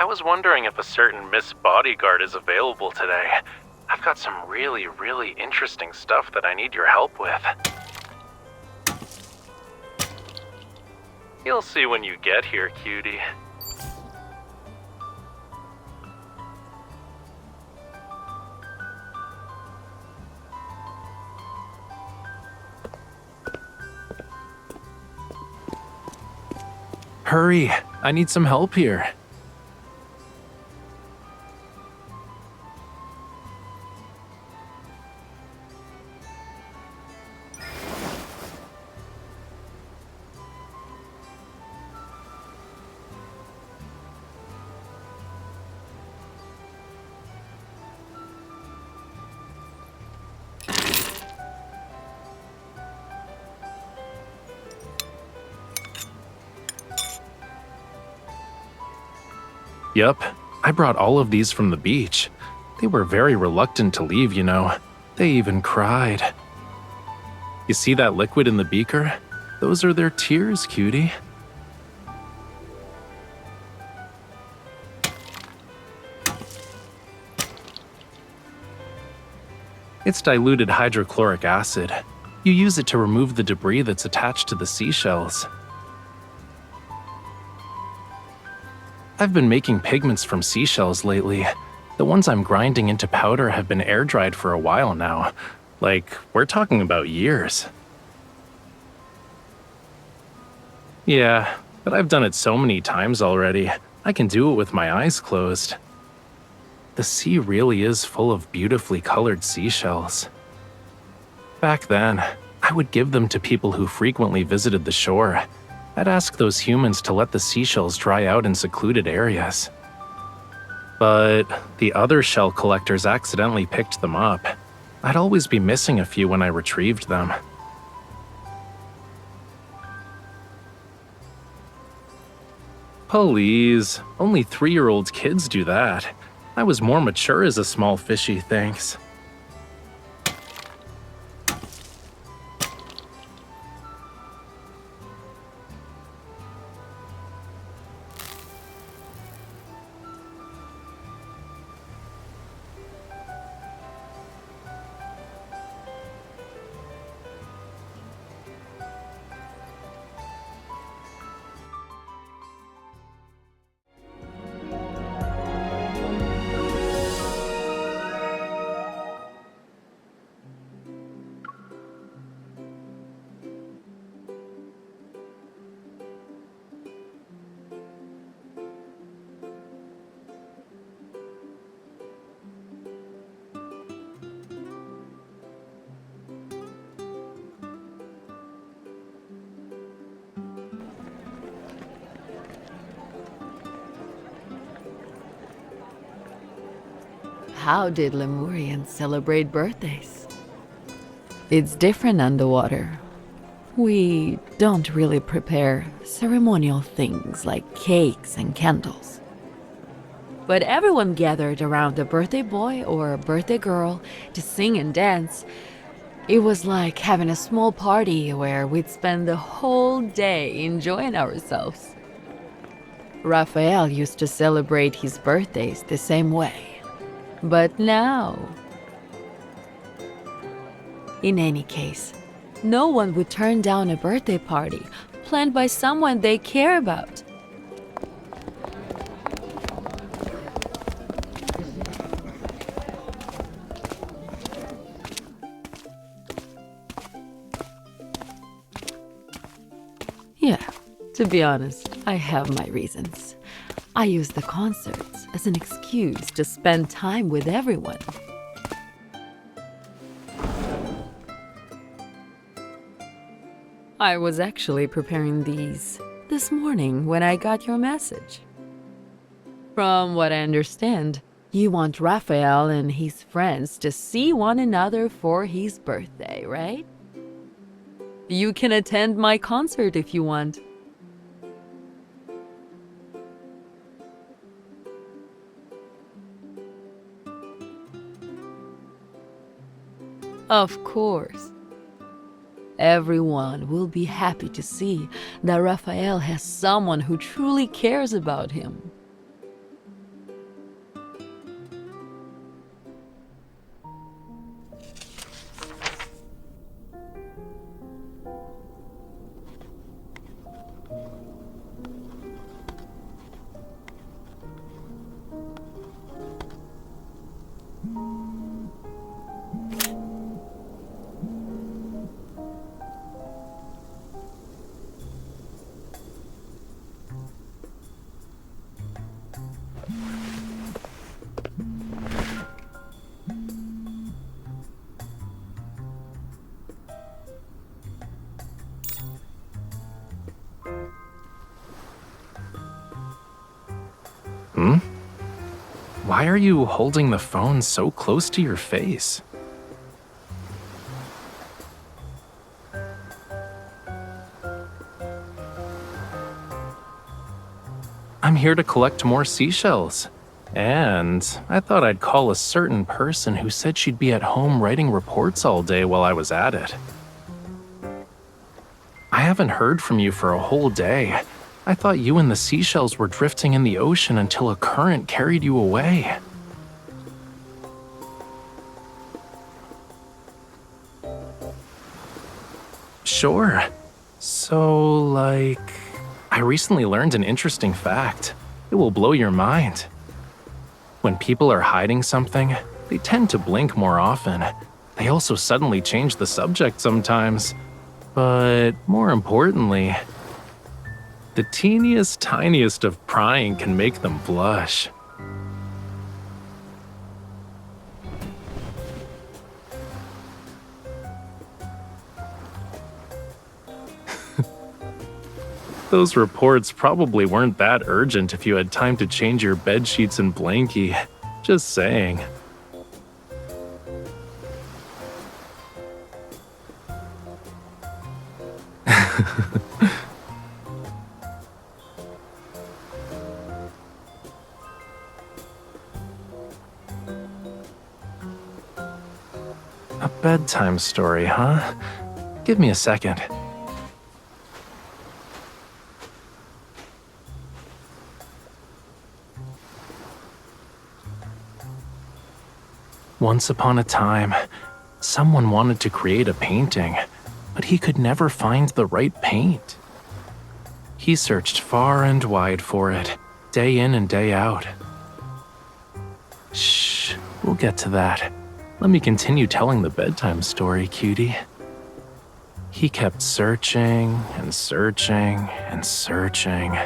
I was wondering if a certain Miss Bodyguard is available today. I've got some really interesting stuff that I need your help with. You'll see when you get here, cutie. Hurry, I need some help here. Yep, I brought all of these from the beach. They were very reluctant to leave, you know. They even cried. You see that liquid in the beaker? Those are their tears, cutie. It's diluted hydrochloric acid. You use it to remove the debris that's attached to the seashells. I've been making pigments from seashells lately. The ones I'm grinding into powder have been air-dried for a while now. Like, we're talking about years. Yeah, but I've done it so many times already. I can do it with my eyes closed. The sea really is full of beautifully colored seashells. Back then, I would give them to people who frequently visited the shore. I'd ask those humans to let the seashells dry out in secluded areas. But the other shell collectors accidentally picked them up. I'd always be missing a few when I retrieved them. Please, only 3-year-old kids do that. I was more mature as a small fishy, thanks. How did Lemurians celebrate birthdays? It's different underwater. We don't really prepare ceremonial things like cakes and candles. But everyone gathered around a birthday boy or a birthday girl to sing and dance. It was like having a small party where we'd spend the whole day enjoying ourselves. Raphael used to celebrate his birthdays the same way. But now... In any case, no one would turn down a birthday party planned by someone they care about. Yeah, to be honest, I have my reasons. I use the concerts as an excuse to spend time with everyone. I was actually preparing these this morning when I got your message. From what I understand, you want Raphael and his friends to see one another for his birthday, right? You can attend my concert if you want. Of course. Everyone will be happy to see that Raphael has someone who truly cares about him. Why are you holding the phone so close to your face? I'm here to collect more seashells. And I thought I'd call a certain person who said she'd be at home writing reports all day while I was at it. I haven't heard from you for a whole day. I thought you and the seashells were drifting in the ocean until a current carried you away. Sure. So, I recently learned an interesting fact. It will blow your mind. When people are hiding something, they tend to blink more often. They also suddenly change the subject sometimes. But more importantly, the teeniest, tiniest of prying can make them blush. Those reports probably weren't that urgent if you had time to change your bed sheets and blankie. Just saying. A bedtime story, huh? Give me a second. Once upon a time, someone wanted to create a painting, but he could never find the right paint. He searched far and wide for it, day in and day out. Shh, we'll get to that. Let me continue telling the bedtime story, cutie. He kept searching and searching and searching.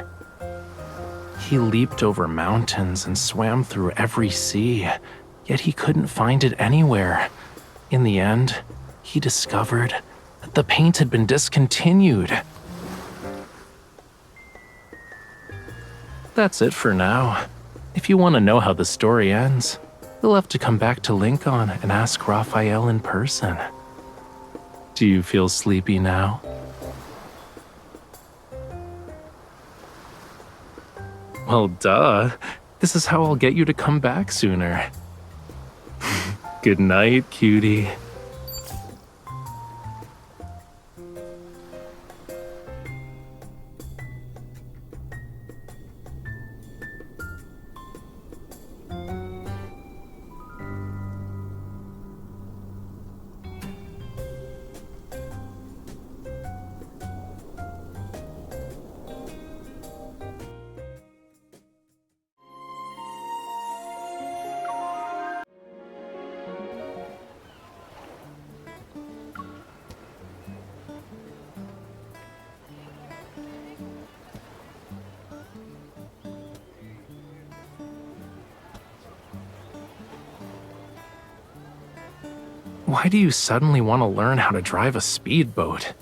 He leaped over mountains and swam through every sea, yet he couldn't find it anywhere. In the end, he discovered that the paint had been discontinued. That's it for now. If you want to know how the story ends, you'll have to come back to Lincoln and ask Rafayel in person. Do you feel sleepy now? Well, duh. This is how I'll get you to come back sooner. Good night, cutie. Why do you suddenly want to learn how to drive a speedboat?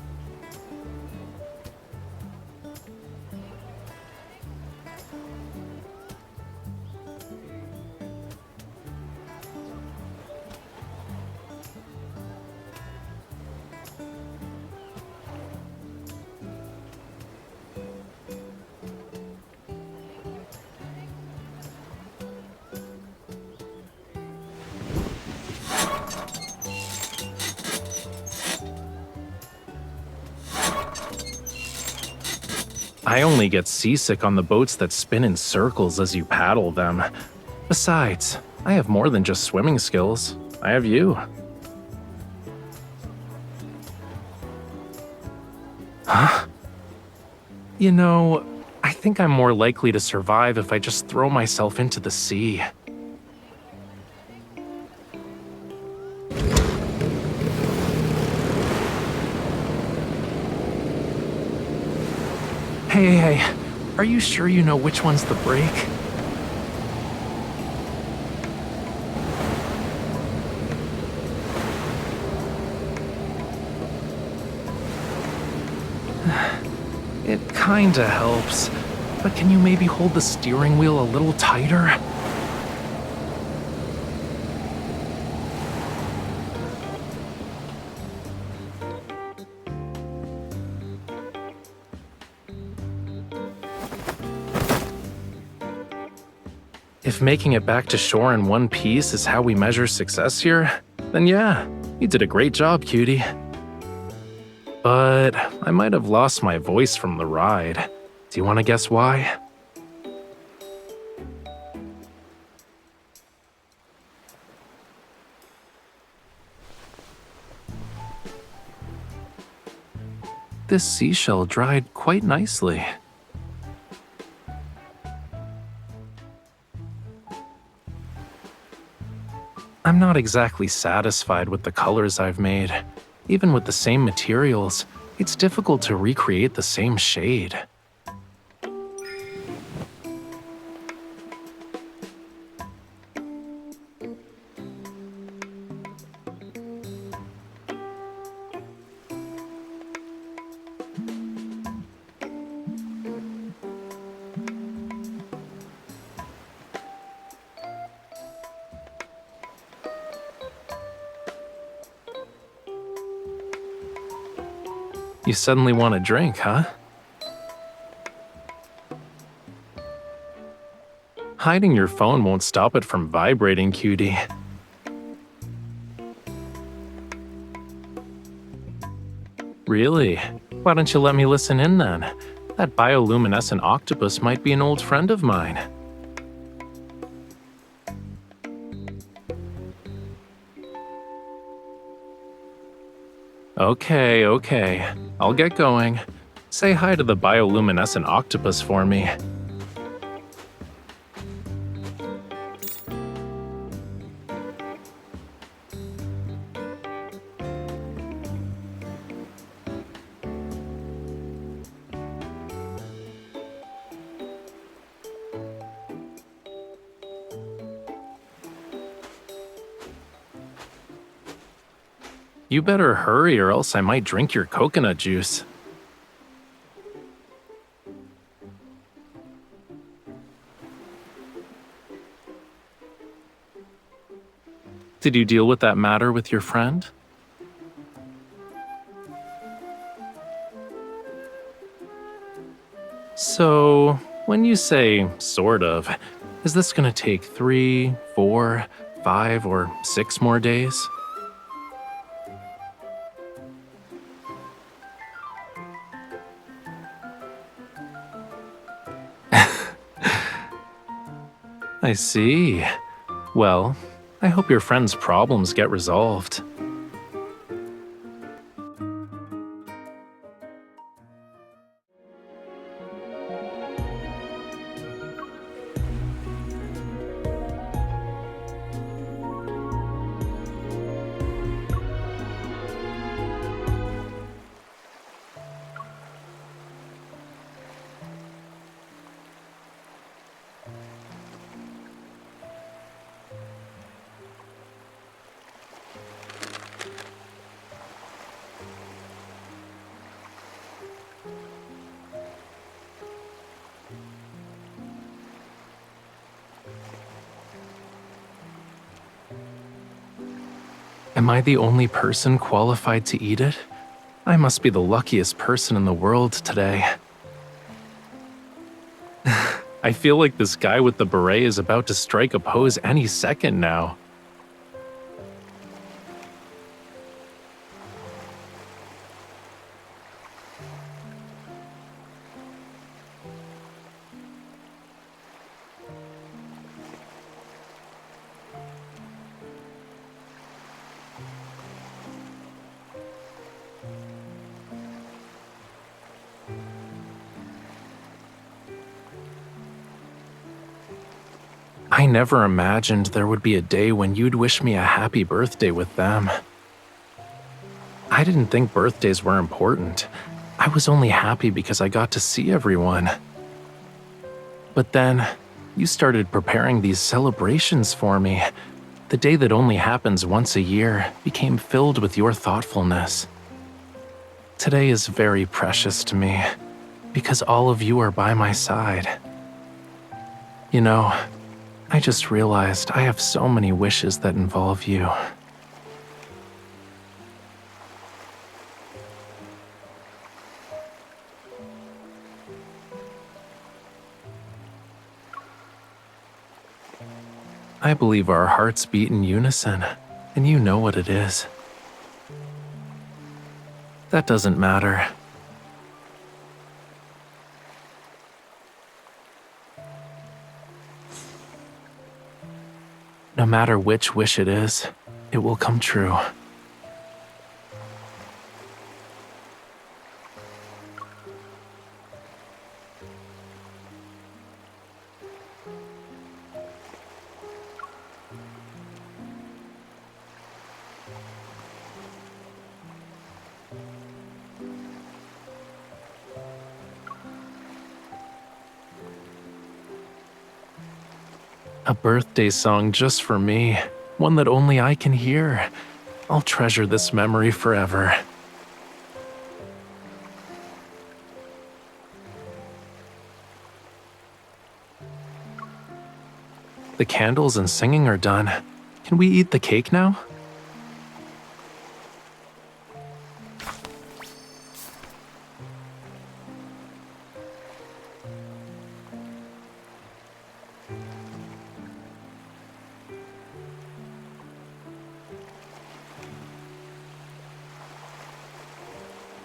I only get seasick on the boats that spin in circles as you paddle them. Besides, I have more than just swimming skills. I have you. Huh? You know, I think I'm more likely to survive if I just throw myself into the sea. Hey, are you sure you know which one's the brake? It kinda helps, but can you maybe hold the steering wheel a little tighter? If making it back to shore in one piece is how we measure success here, then yeah, you did a great job, cutie. But I might have lost my voice from the ride. Do you want to guess why? This seashell dried quite nicely. I'm not exactly satisfied with the colors I've made. Even with the same materials, it's difficult to recreate the same shade. You suddenly want a drink, huh? Hiding your phone won't stop it from vibrating, cutie. Really? Why don't you let me listen in then? That bioluminescent octopus might be an old friend of mine. Okay. I'll get going. Say hi to the bioluminescent octopus for me. You better hurry or else I might drink your coconut juice. Did you deal with that matter with your friend? So, when you say sort of, is this gonna take 3, 4, 5, or 6 more days? I see. Well, I hope your friend's problems get resolved. Am I the only person qualified to eat it? I must be the luckiest person in the world today. I feel like this guy with the beret is about to strike a pose any second now. I never imagined there would be a day when you'd wish me a happy birthday with them. I didn't think birthdays were important. I was only happy because I got to see everyone. But then, you started preparing these celebrations for me. The day that only happens once a year became filled with your thoughtfulness. Today is very precious to me. because all of you are by my side. You know, I just realized I have so many wishes that involve you. I believe our hearts beat in unison, and you know what it is. That doesn't matter. No matter which wish it is, it will come true. A birthday song just for me, one that only I can hear. I'll treasure this memory forever. The candles and singing are done. Can we eat the cake now?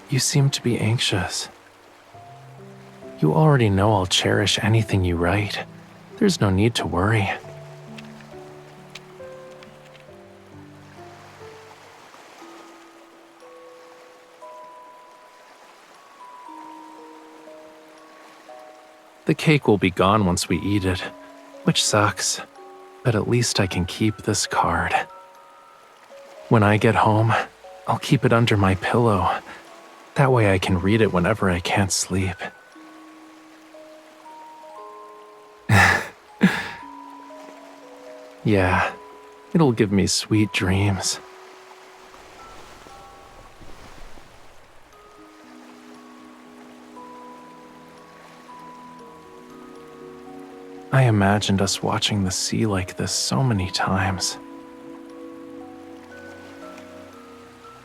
You seem to be anxious. You already know I'll cherish anything you write. There's no need to worry. The cake will be gone once we eat it, which sucks, but at least I can keep this card. When I get home, I'll keep it under my pillow. That way I can read it whenever I can't sleep. Yeah, it'll give me sweet dreams. I imagined us watching the sea like this so many times.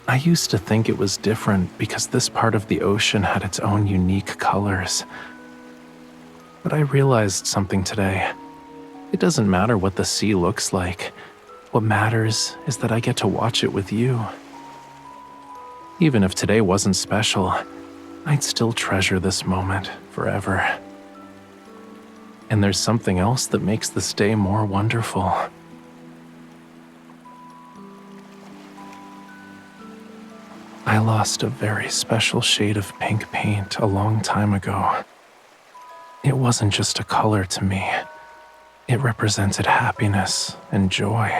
I used to think it was different because this part of the ocean had its own unique colors. But I realized something today. It doesn't matter what the sea looks like. What matters is that I get to watch it with you. Even if today wasn't special, I'd still treasure this moment forever. And there's something else that makes this day more wonderful. I lost a very special shade of pink paint a long time ago. It wasn't just a color to me. It represented happiness and joy.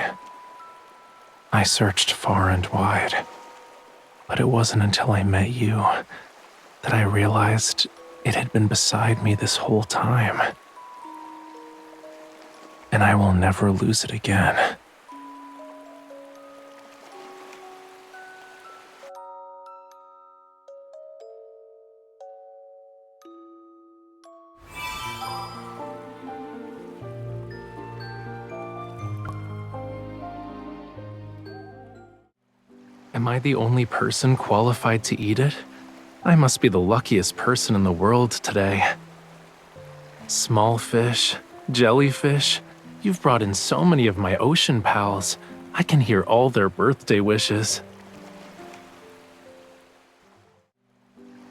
I searched far and wide, but it wasn't until I met you that I realized it had been beside me this whole time. And I will never lose it again. Am I the only person qualified to eat it? I must be the luckiest person in the world today. Small fish, jellyfish, you've brought in so many of my ocean pals. I can hear all their birthday wishes.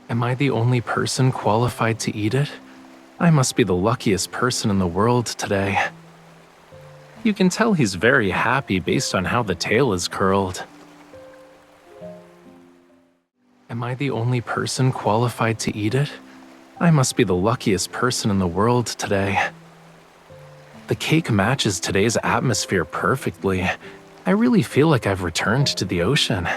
Am I the only person qualified to eat it? I must be the luckiest person in the world today. You can tell he's very happy based on how the tail is curled. Am I the only person qualified to eat it? I must be the luckiest person in the world today. The cake matches today's atmosphere perfectly. I really feel like I've returned to the ocean.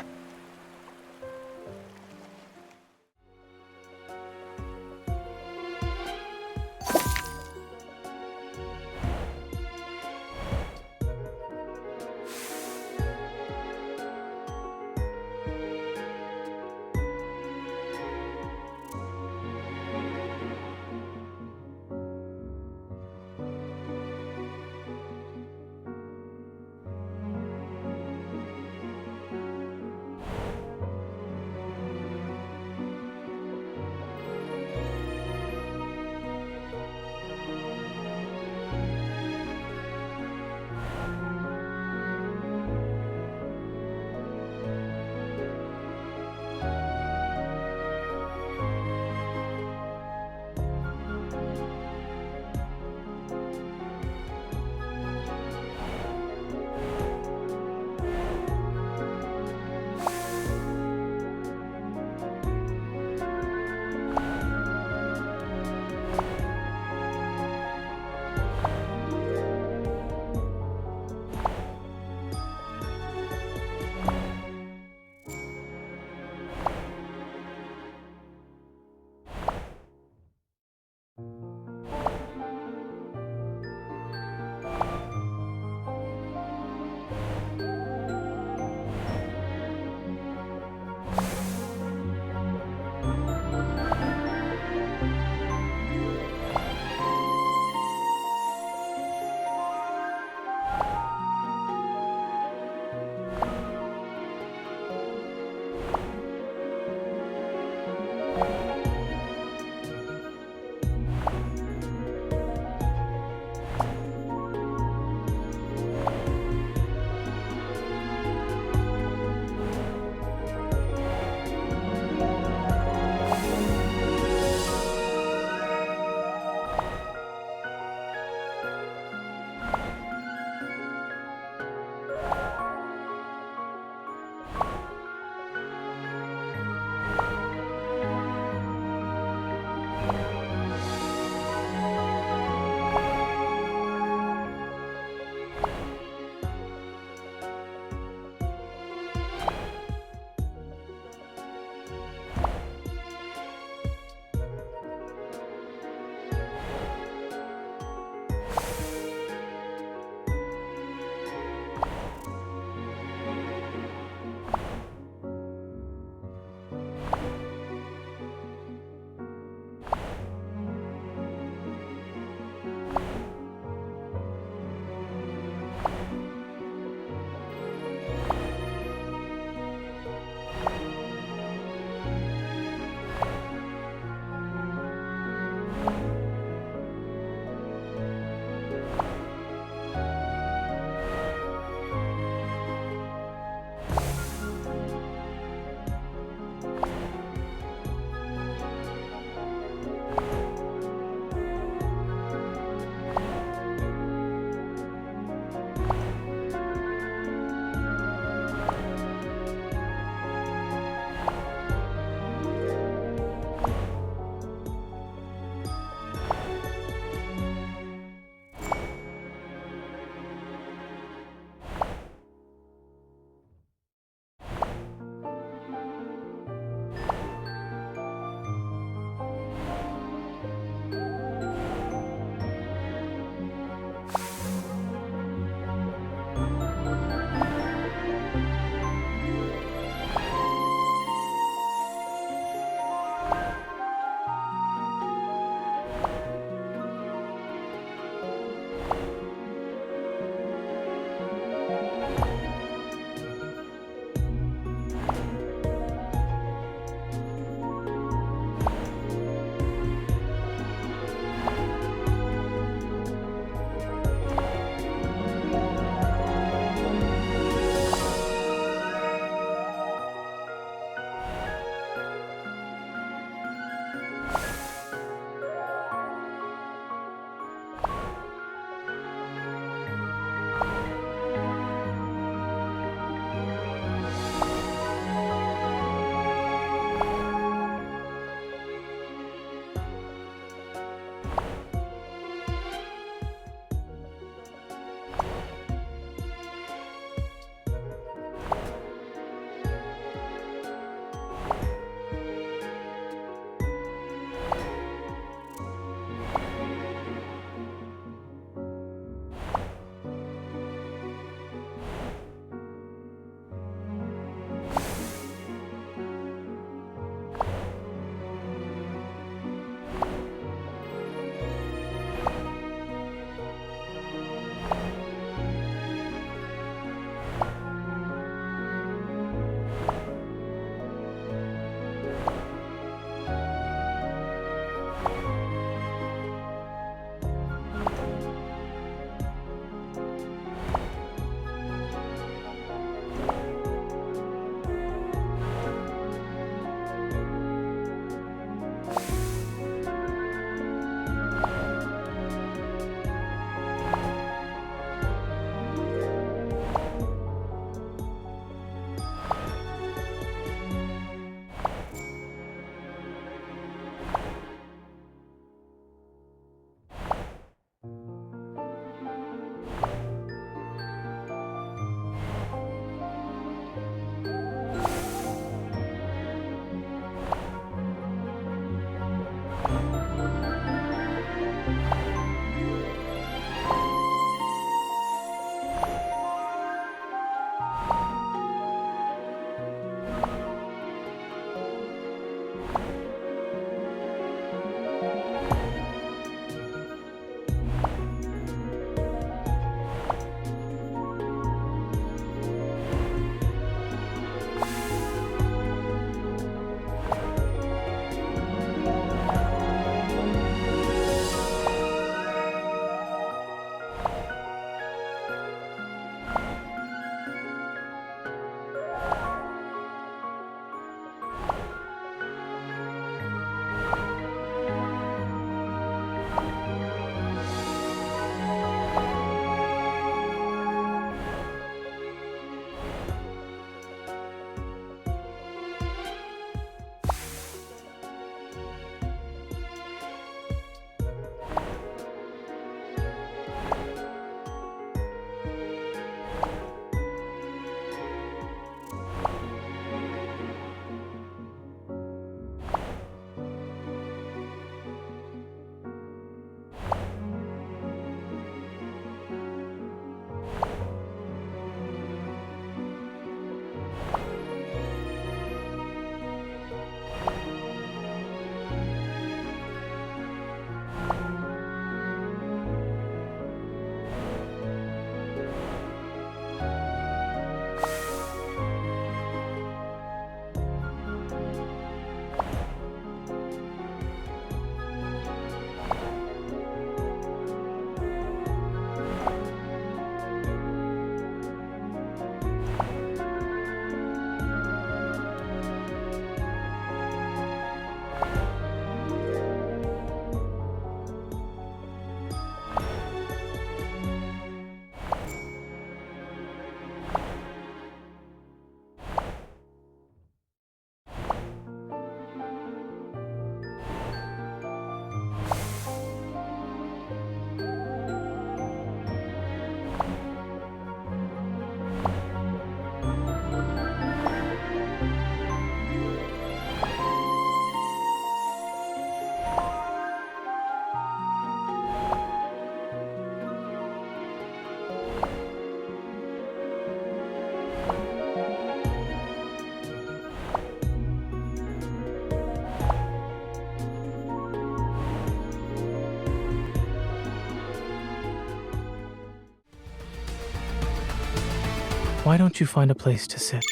Why don't you find a place to sit?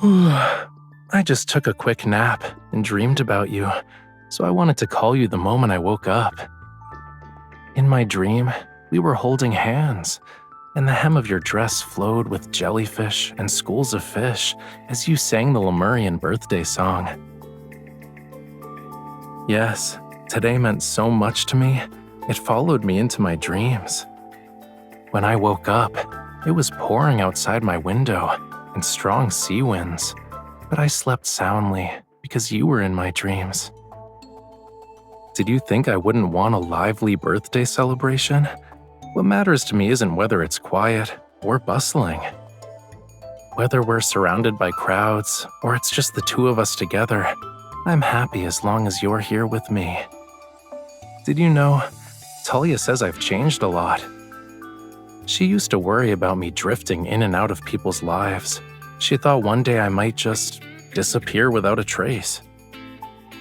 I just took a quick nap and dreamed about you, so I wanted to call you the moment I woke up. In my dream, we were holding hands, and the hem of your dress flowed with jellyfish and schools of fish as you sang the Lemurian birthday song. Yes, today meant so much to me, it followed me into my dreams. When I woke up, it was pouring outside my window and strong sea winds, but I slept soundly because you were in my dreams. Did you think I wouldn't want a lively birthday celebration? What matters to me isn't whether it's quiet or bustling. Whether we're surrounded by crowds or it's just the two of us together, I'm happy as long as you're here with me. Did you know, Talia says I've changed a lot. She used to worry about me drifting in and out of people's lives. She thought one day I might just disappear without a trace.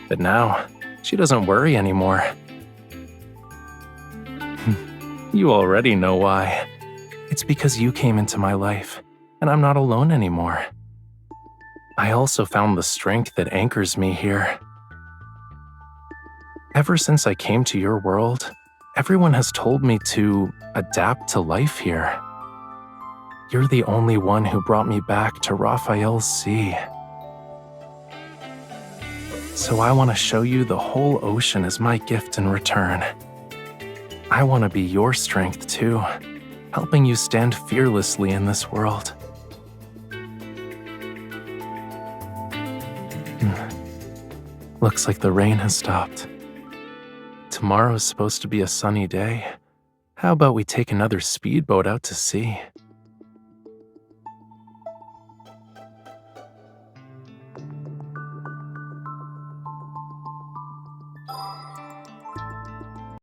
But now, she doesn't worry anymore. You already know why. It's because you came into my life, and I'm not alone anymore. I also found the strength that anchors me here. Ever since I came to your world, everyone has told me to adapt to life here. You're the only one who brought me back to Rafayel's sea. So I want to show you the whole ocean as my gift in return. I want to be your strength too, helping you stand fearlessly in this world. Looks like the rain has stopped. Tomorrow's supposed to be a sunny day. How about we take another speedboat out to sea?